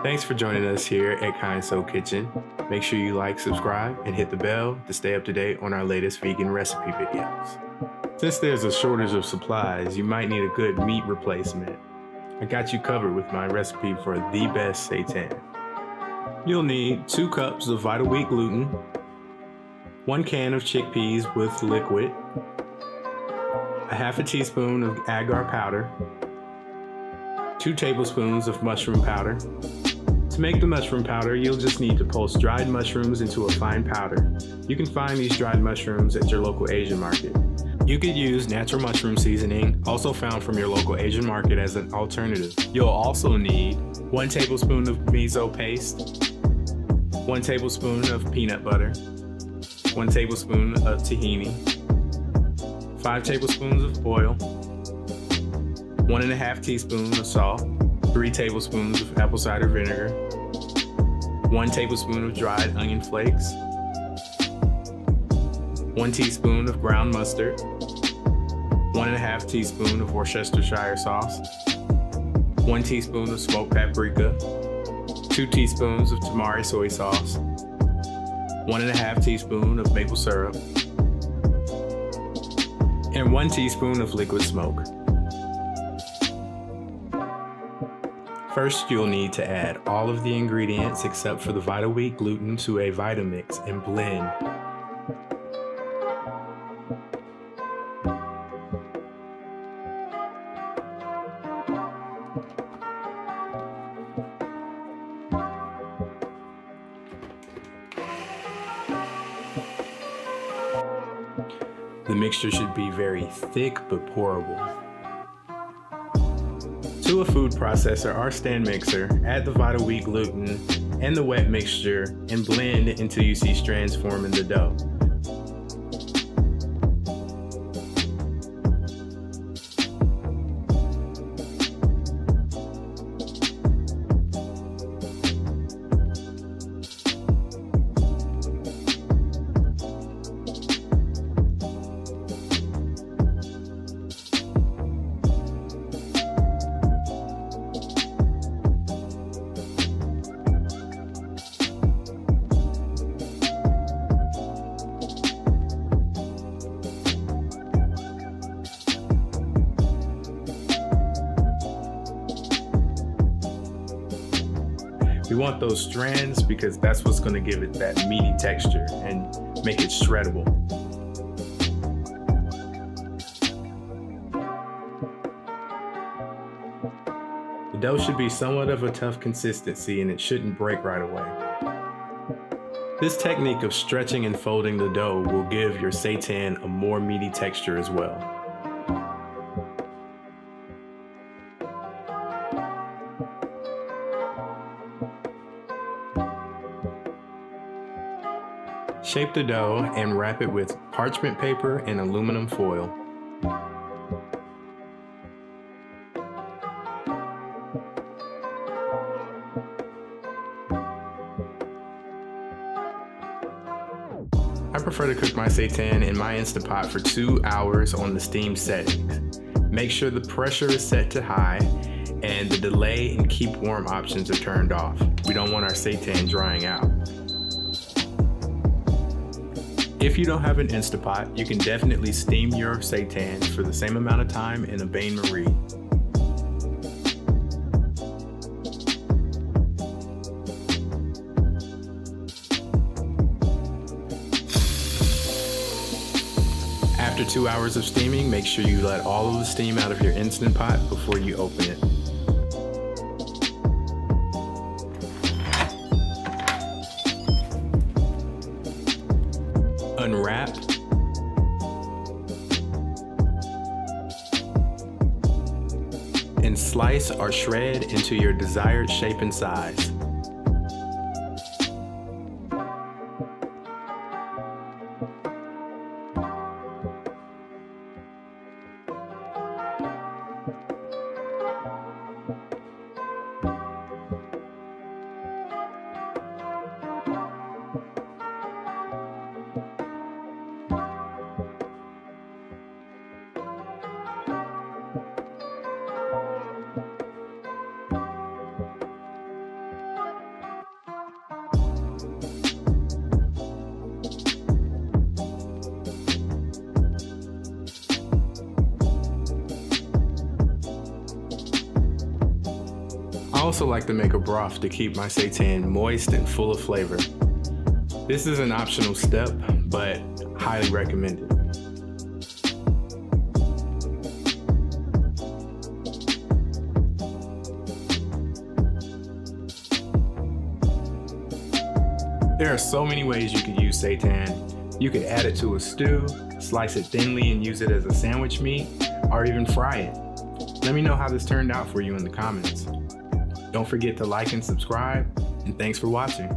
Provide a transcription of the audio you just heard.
Thanks for joining us here at KindSoul Kitchen. Make sure you like, subscribe, and hit the bell to stay up to date on our latest vegan recipe videos. Since there's a shortage of supplies, you might need a good meat replacement. I got you covered with my recipe for the best seitan. You'll need 2 cups of Vital Wheat gluten, 1 can of chickpeas with liquid, a half a teaspoon of agar powder, 2 tablespoons of mushroom powder. To make the mushroom powder, you'll just need to pulse dried mushrooms into a fine powder. You can find these dried mushrooms at your local Asian market. You could use natural mushroom seasoning, also found from your local Asian market, as an alternative. You'll also need 1 tablespoon of miso paste, 1 tablespoon of peanut butter, 1 tablespoon of tahini, 5 tablespoons of oil, 1½ teaspoon of salt, 3 tablespoons of apple cider vinegar, 1 tablespoon of dried onion flakes, 1 teaspoon of ground mustard, 1½ teaspoon of Worcestershire sauce, 1 teaspoon of smoked paprika, 2 teaspoons of tamari soy sauce, 1½ teaspoon of maple syrup, and 1 teaspoon of liquid smoke. First, you'll need to add all of the ingredients except for the Vital Wheat gluten to a Vitamix and blend. The mixture should be very thick but pourable. To a food processor or stand mixer, add the Vital Wheat gluten and the wet mixture and blend until you see strands form in the dough. We want those strands because that's what's going to give it that meaty texture and make it shreddable. The dough should be somewhat of a tough consistency and it shouldn't break right away. This technique of stretching and folding the dough will give your seitan a more meaty texture as well. Shape the dough and wrap it with parchment paper and aluminum foil. I prefer to cook my seitan in my Instant Pot for 2 hours on the steam settings. Make sure the pressure is set to high and the delay and keep warm options are turned off. We don't want our seitan drying out. If you don't have an Instant Pot, you can definitely steam your seitan for the same amount of time in a bain-marie. After 2 hours of steaming, make sure you let all of the steam out of your Instant Pot before you open it. Unwrap, and slice or shred into your desired shape and size. also like to make a broth to keep my seitan moist and full of flavor. This is an optional step, but highly recommended. There are so many ways you could use seitan. You could add it to a stew, slice it thinly and use it as a sandwich meat, or even fry it. Let me know how this turned out for you in the comments. Don't forget to like and subscribe, and thanks for watching.